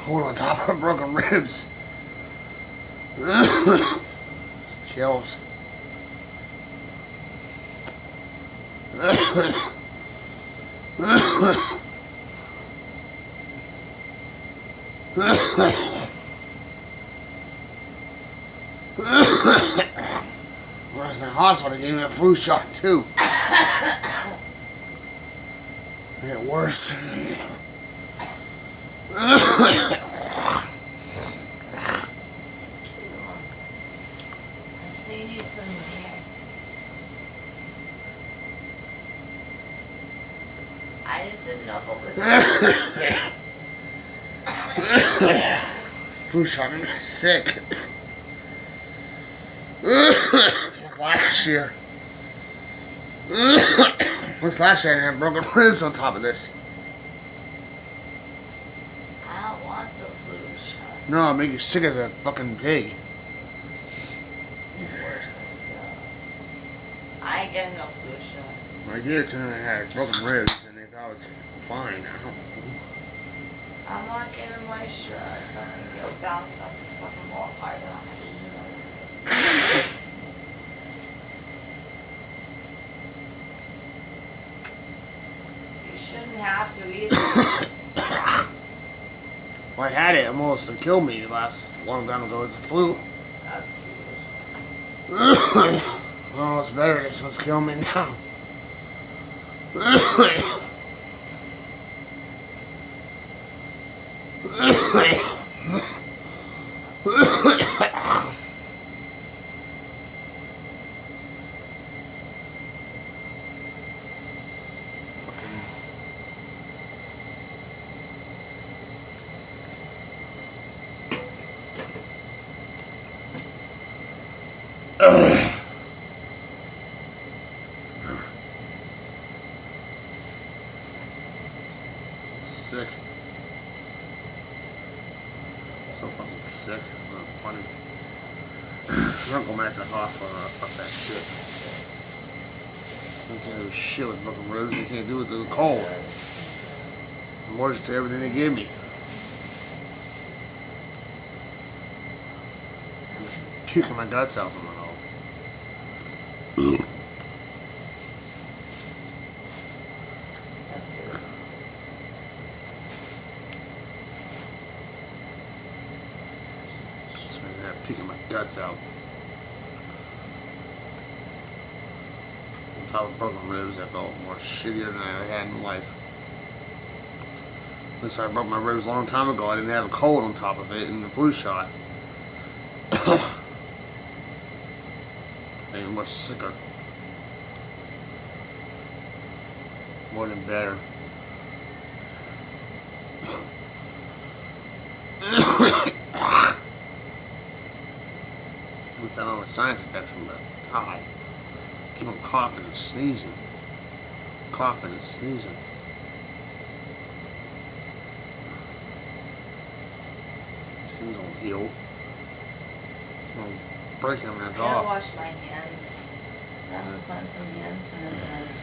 cold on top of broken ribs. Chills. When I was in the hospital, they gave me a flu shot too. Made it worse. So you need some hair. I just didn't know if it was Flu shot made me sick. Like last year. What's last year? I had broken ribs on top of this. I don't want the flu shot. No, it'll make you sick as a fucking pig. Worse than that. I ain't getting no flu shot. When I did it to them, I had broken ribs, and they thought it was fine. I don't. I'm not getting my shot. I'm gonna go bounce up the fucking walls harder than my You shouldn't have to either. Well, I had it almost killed me last long time ago. It's a flu. Oh, it's better. This one's killing me now. Sick. So fucking sick. It's not funny. I'm not going back to the hospital. Fuck that shit. I can't do shit with broken ribs. I can't do it with the cold. I'm allergic to everything they give me. I'm puking my guts out from it all. That's good. Just been there puking my guts out. On top of broken ribs, I felt more shittier than I had in life. At least I broke my ribs a long time ago. I didn't have a cold on top of it and the flu shot. Made me more sicker. More than better. It's not a sinus infection, but God. Keep on coughing and sneezing. Coughing and sneezing. These things won't heal. I'll break them and I it's gotta off. wash my hands. I'm gonna put some hand sanitizer.